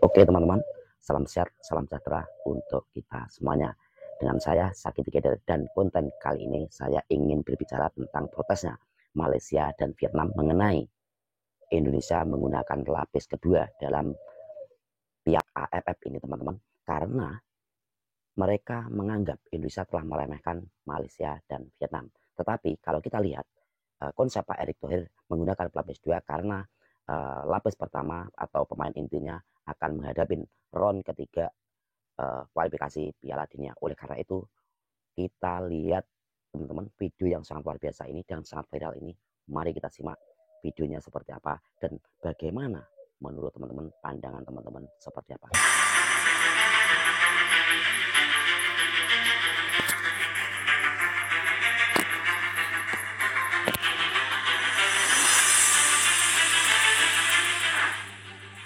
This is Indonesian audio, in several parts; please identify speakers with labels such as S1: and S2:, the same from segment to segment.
S1: Oke teman-teman, salam sehat, salam sejahtera untuk kita semuanya. Dengan saya Sakiti Keder, dan konten kali ini saya ingin berbicara tentang protesnya Malaysia dan Vietnam mengenai Indonesia menggunakan lapis kedua dalam pihak AFF ini teman-teman. Karena mereka menganggap Indonesia telah meremehkan Malaysia dan Vietnam. Tetapi kalau kita lihat konsep Pak Erick Thohir menggunakan lapis dua karena lapis pertama atau pemain intinya akan menghadapi round ketiga kualifikasi Piala Dunia. Oleh karena itu kita lihat teman-teman video yang sangat luar biasa ini dan sangat viral ini. Mari kita simak videonya seperti apa dan bagaimana menurut teman-teman, pandangan teman-teman seperti apa.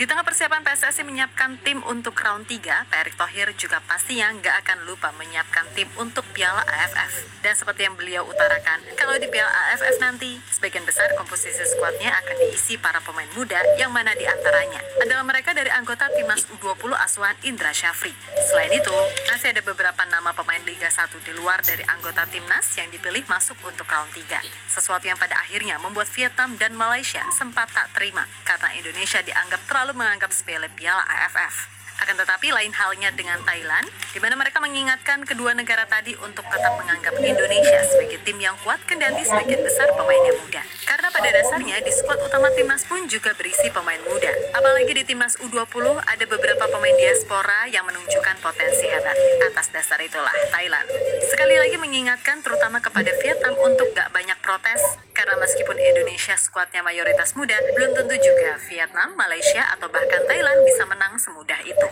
S2: Di tengah persiapan PSSI menyiapkan tim untuk round 3, Pak Erick Thohir juga pastinya nggak akan lupa menyiapkan tim untuk Piala AFF. Dan seperti yang beliau utarakan, kalau di Piala AFF nanti, sebagian besar komposisi skuadnya akan diisi para pemain muda yang mana diantaranya adalah mereka dari anggota Timnas U20 asuhan Indra Syafri. Selain itu, masih ada beberapa nama pemain Liga 1 di luar dari anggota Timnas yang dipilih masuk untuk round 3. Sesuatu yang pada akhirnya membuat Vietnam dan Malaysia sempat tak terima karena Indonesia dianggap terlalu menganggap sepele Piala AFF. Akan tetapi lain halnya dengan Thailand, di mana mereka mengingatkan kedua negara tadi untuk tetap menganggap Indonesia sebagai tim yang kuat kendati sebagian besar pemainnya muda. Karena pada dasarnya di skuad utama timnas pun juga berisi pemain muda. Apalagi di timnas U20 ada beberapa pemain diaspora yang menunjukkan potensi hebat. Atas dasar itulah Thailand sekali lagi mengingatkan terutama kepada Vietnam untuk gak banyak protes, karena meskipun Indonesia skuadnya mayoritas muda, belum tentu juga Vietnam, Malaysia, atau bahkan Thailand bisa menang semudah itu.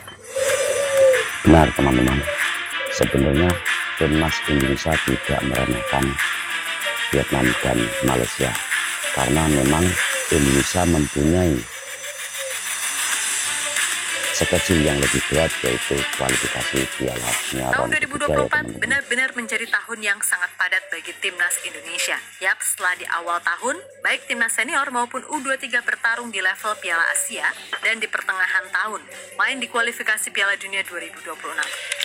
S1: Benar teman-teman, sebenarnya timnas Indonesia tidak meremehkan Vietnam dan Malaysia karena memang Indonesia mempunyai schedule yang lebih berat, yaitu kualifikasi Piala Dunia
S2: Tahun
S1: round ketiga
S2: 2024 benar-benar menjadi tahun yang sangat padat bagi timnas Indonesia. Yap, setelah di awal tahun, baik timnas senior maupun U23 bertarung di level Piala Asia, dan di pertengahan tahun, main di kualifikasi Piala Dunia 2026.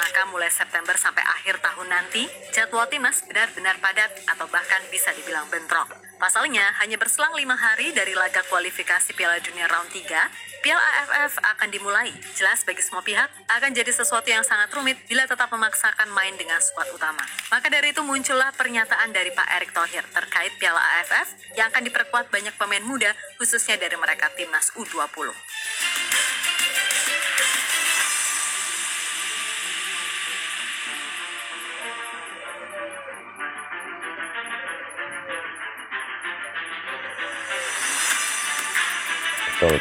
S2: Maka mulai September sampai akhir tahun nanti, jadwal timnas benar-benar padat atau bahkan bisa dibilang bentrok. Pasalnya, hanya berselang 5 hari dari laga kualifikasi Piala Dunia round 3, Piala AFF akan dimulai. Jelas bagi semua pihak akan jadi sesuatu yang sangat rumit bila tetap memaksakan main dengan skuad utama. Maka dari itu muncullah pernyataan dari Pak Erick Thohir terkait Piala AFF yang akan diperkuat banyak pemain muda, khususnya dari mereka timnas U20.
S1: Betul.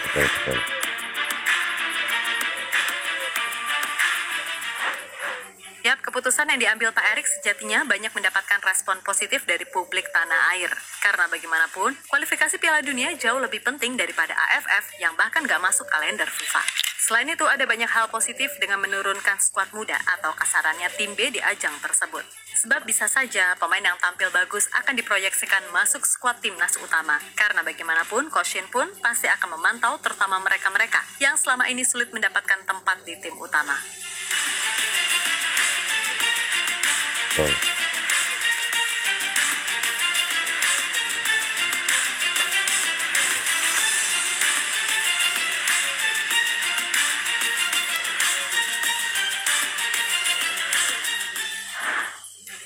S2: Yap, keputusan yang diambil Pak Erick sejatinya banyak mendapatkan respon positif dari publik tanah air. Karena bagaimanapun, kualifikasi Piala Dunia jauh lebih penting daripada AFF yang bahkan gak masuk kalender FIFA. Selain itu, ada banyak hal positif dengan menurunkan skuad muda atau kasarannya tim B di ajang tersebut. Sebab bisa saja pemain yang tampil bagus akan diproyeksikan masuk skuad timnas utama. Karena bagaimanapun, Coach Shin pun pasti akan memantau terutama mereka-mereka yang selama ini sulit mendapatkan tempat di tim utama.
S1: Betul.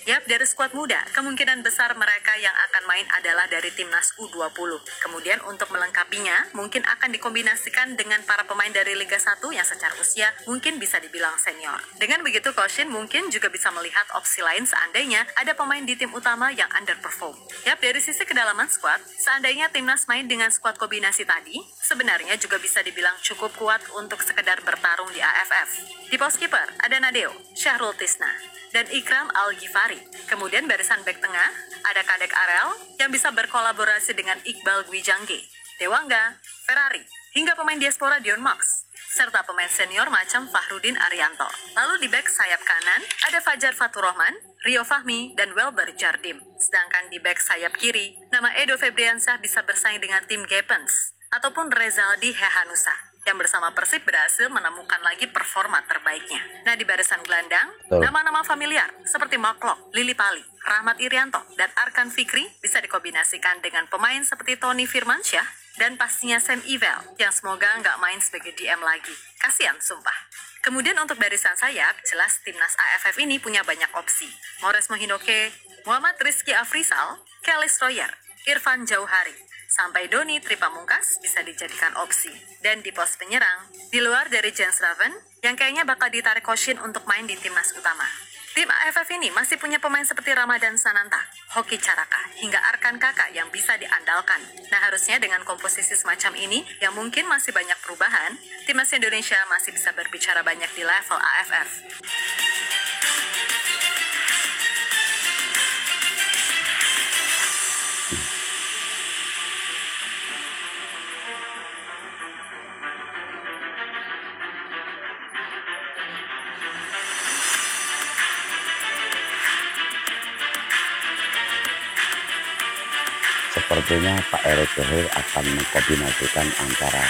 S2: Yap, dari skuad muda, kemungkinan besar mereka yang akan main adalah dari timnas U20. Kemudian untuk melengkapinya, mungkin akan dikombinasikan dengan para pemain dari Liga 1 yang secara usia mungkin bisa dibilang senior. Dengan begitu, Coach Shin mungkin juga bisa melihat opsi lain seandainya ada pemain di tim utama yang underperform. Yap, dari sisi kedalaman skuad, seandainya timnas main dengan skuad kombinasi tadi, sebenarnya juga bisa dibilang cukup kuat untuk sekedar bertarung di AFF. Di pos kiper, ada Nadeo, Syahrul Tisna, dan Ikram Al-Ghifari. Kemudian barisan bek tengah, ada Kadek Arel yang bisa berkolaborasi dengan Iqbal Gwijangge, Dewangga, Ferrari, hingga pemain diaspora Dion Mox, serta pemain senior macam Fahrudin Arianto. Lalu di bek sayap kanan, ada Fajar Faturrahman, Rio Fahmi, dan Welber Jardim. Sedangkan di bek sayap kiri, nama Edo Febriansyah bisa bersaing dengan tim Gepens, ataupun Rezaldi Hehanusa. yang bersama Persib berhasil menemukan lagi performa terbaiknya. Nah, di barisan gelandang,
S1: Betul.
S2: nama-nama familiar seperti Mark Klok, Lili Pali, Rahmat Irianto, dan Arkan Fikri bisa dikombinasikan dengan pemain seperti Tony Firmansyah dan pastinya Sam Ivel yang semoga nggak main sebagai DM lagi. Kasian, sumpah. Kemudian untuk barisan sayap, jelas timnas AFF ini punya banyak opsi. Mores Mohinoke, Muhammad Rizky Afrizal, Kelis Royer, Irfan Jauhari, sampai Doni Tripamungkas bisa dijadikan opsi. Dan di pos penyerang, di luar dari Jens Raven, yang kayaknya bakal ditarik Koshin untuk main di timnas utama. Tim AFF ini masih punya pemain seperti Ramadan Sananta, Hoki Caraka, hingga Arkan Kakak yang bisa diandalkan. Nah, harusnya dengan komposisi semacam ini, yang mungkin masih banyak perubahan, timnas Indonesia masih bisa berbicara banyak di level AFF.
S1: Sepertinya Pak Erick Thohir akan mengkombinasikan antara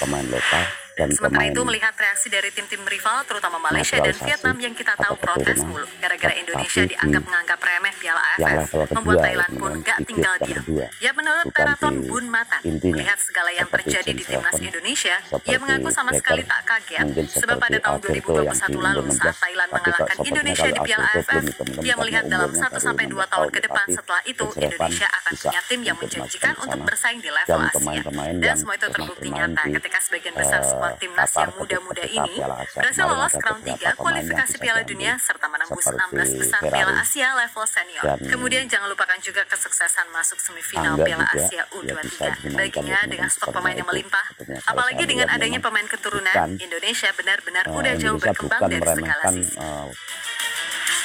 S1: pemain lokal dan
S2: Sementara
S1: pemain
S2: itu, melihat reaksi dari tim-tim rival, terutama Malaysia dan
S1: naturalisasi
S2: Vietnam yang kita tahu
S1: atau
S2: protes
S1: keturunan,
S2: mulu gara-gara Indonesia
S1: tapi
S2: menganggap remeh Piala
S1: yang
S2: AFF,
S1: level
S2: membuat
S1: kedua,
S2: Thailand pun
S1: teman-teman,
S2: gak
S1: di
S2: tinggal
S1: grup yang
S2: diam.
S1: kedua,
S2: Ya, menurut
S1: bukan
S2: Peraton
S1: di
S2: Bun Matan,
S1: intinya,
S2: melihat segala yang
S1: seperti
S2: terjadi di
S1: James
S2: timnas
S1: Raven,
S2: Indonesia,
S1: seperti
S2: ia mengaku sama sekali
S1: Becker,
S2: tak kaget,
S1: mungkin
S2: sebab pada
S1: seperti
S2: tahun
S1: Alberto yang
S2: 2021
S1: di
S2: lalu
S1: U16,
S2: saat Thailand
S1: tapi
S2: mengalahkan
S1: sepertinya
S2: Indonesia
S1: kalau
S2: di Piala
S1: Alberto
S2: AFF,
S1: belum itu, teman-teman,
S2: ia
S1: karena
S2: melihat dalam
S1: umurnya
S2: 1
S1: baru
S2: sampai 2 tahun
S1: 16
S2: ke depan
S1: tapi
S2: setelah itu,
S1: James Raven
S2: Indonesia akan
S1: bisa
S2: punya tim yang
S1: mungkin
S2: menjanjikan
S1: masukkan ke
S2: untuk
S1: sana,
S2: bersaing di level
S1: dan
S2: Asia.
S1: pemain-pemain
S2: Dan
S1: yang
S2: semua itu
S1: pernah
S2: terbukti
S1: bermain
S2: nyata
S1: di
S2: ketika sebagian besar squad timnas
S1: Qatar
S2: yang muda-muda
S1: ketika
S2: ini
S1: Piala Asia
S2: berhasil
S1: kemarin
S2: lolos
S1: ada
S2: ke round
S1: beberapa
S2: 3
S1: pemain yang
S2: kualifikasi
S1: bisa
S2: Piala
S1: diambil
S2: Dunia serta menembus
S1: seperti
S2: 16 besar Piala
S1: Ferrari
S2: Asia level senior.
S1: dan
S2: Kemudian jangan lupakan juga kesuksesan masuk semifinal
S1: Angga
S2: Piala
S1: juga
S2: Asia
S1: ya bisa
S2: U23.
S1: dimainkan
S2: Baginya
S1: ya
S2: dengan
S1: teman-teman,
S2: stok
S1: karena
S2: pemain yang
S1: itu
S2: melimpah,
S1: sebetulnya kalau
S2: apalagi
S1: saya
S2: dengan
S1: melihat
S2: adanya
S1: memang
S2: pemain keturunan,
S1: bukan
S2: Indonesia benar-benar udah jauh
S1: Indonesia
S2: berkembang
S1: bukan
S2: dari segala
S1: meremehkan
S2: sisi.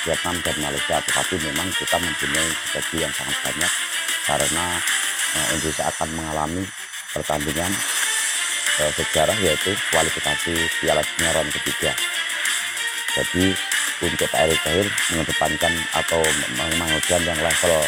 S1: Vietnam dan Malaysia, tetapi memang kita mempunyai strategi yang sangat banyak karena Indonesia akan mengalami pertandingan sejarah yaitu kualifikasi Piala Dunia round ketiga. Jadi untuk Pak Erick Thohir mengedepankan atau mengajukan yang level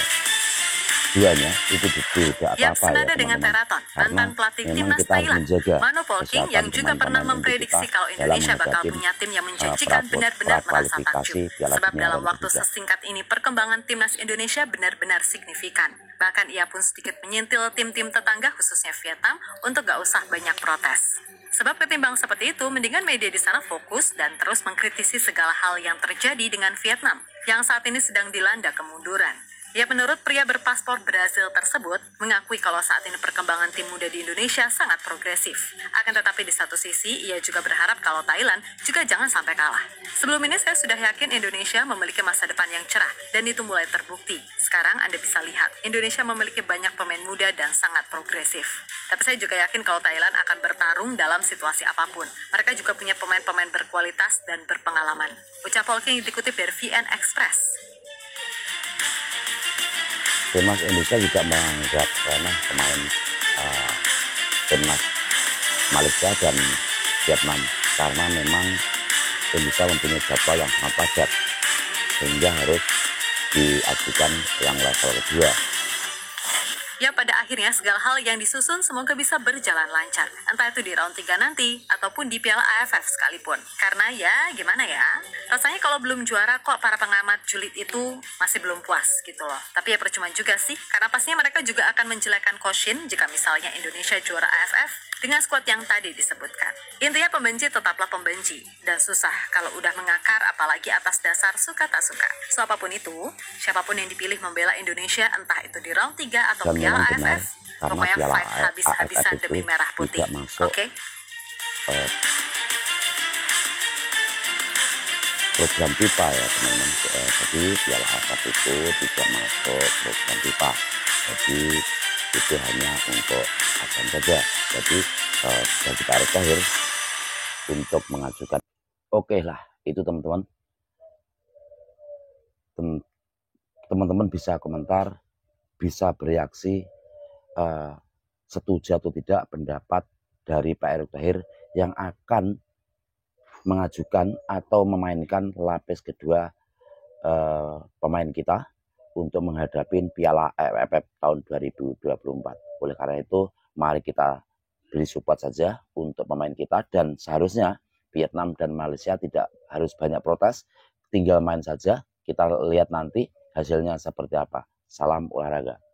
S1: 2-nya itu tidak
S2: Yang
S1: apa-apa ya
S2: senada dengan
S1: teman-teman,
S2: Teraton,
S1: karena
S2: mantan pelatih
S1: memang
S2: timnas
S1: kita harus
S2: Thailand,
S1: menjaga
S2: Mano Polking yang
S1: kesehatan
S2: juga pernah
S1: pemain-pemain inti
S2: memprediksi
S1: kita
S2: kalau
S1: dalam
S2: Indonesia bakal
S1: menghadapi
S2: punya tim yang menjanjikan benar-benar merasa takjub.
S1: prakualifikasi Piala
S2: Sebab
S1: Dunia
S2: dalam
S1: round
S2: waktu
S1: ketiga.
S2: sesingkat ini perkembangan timnas Indonesia benar-benar signifikan. Bahkan ia pun sedikit menyentil tim-tim tetangga khususnya Vietnam untuk gak usah banyak protes. Sebab ketimbang seperti itu, mendingan media di sana fokus dan terus mengkritisi segala hal yang terjadi dengan Vietnam yang saat ini sedang dilanda kemunduran. Ya, menurut pria berpaspor Brasil tersebut, mengakui kalau saat ini perkembangan tim muda di Indonesia sangat progresif. Akan tetapi di satu sisi, ia juga berharap kalau Thailand juga jangan sampai kalah. Sebelum ini saya sudah yakin Indonesia memiliki masa depan yang cerah, dan itu mulai terbukti. Sekarang Anda bisa lihat, Indonesia memiliki banyak pemain muda dan sangat progresif. Tapi saya juga yakin kalau Thailand akan bertarung dalam situasi apapun. Mereka juga punya pemain-pemain berkualitas dan berpengalaman. Ucap Polking dikutip dari VN Express.
S1: Timnas Indonesia juga menganggap remeh pemain timnas Malaysia dan Vietnam karena memang Indonesia mempunyai jadwal yang sangat padat sehingga harus diajukan yang level kedua.
S2: Ya, pada akhirnya segala hal yang disusun semoga bisa berjalan lancar. Entah itu di round 3 nanti, ataupun di Piala AFF sekalipun. Karena ya, gimana ya, rasanya kalau belum juara kok para pengamat julid itu masih belum puas gitu loh. Tapi ya percuma juga sih, karena pastinya mereka juga akan menjelekkan Koshin jika misalnya Indonesia juara AFF dengan skuad yang tadi disebutkan. Intinya pembenci tetaplah pembenci, dan susah kalau udah mengakar apalagi atas dasar suka tak suka. So apapun itu, siapapun yang dipilih membela Indonesia entah itu di round 3 atau
S1: Dan
S2: Piala
S1: memang benar,
S2: AFF,
S1: karena
S2: pokoknya
S1: Piala
S2: fight habis-habisan
S1: AFF
S2: demi
S1: itu
S2: merah putih.
S1: tidak masuk
S2: Oke?
S1: program FIFA ya teman-teman. Jadi Piala AFF itu tidak masuk program FIFA. Jadi itu hanya untuk ASEAN saja. Jadi bagi Pak Erick Thohir untuk mengajukan, oke lah itu teman-teman. Teman-teman bisa komentar, bisa bereaksi, setuju atau tidak pendapat dari Pak Erick Thohir yang akan mengajukan atau memainkan lapis kedua pemain kita untuk menghadapi Piala AFF tahun 2024. Oleh karena itu, mari kita beri support saja untuk pemain kita, dan seharusnya Vietnam dan Malaysia tidak harus banyak protes, tinggal main saja, kita lihat nanti hasilnya seperti apa. Salam olahraga.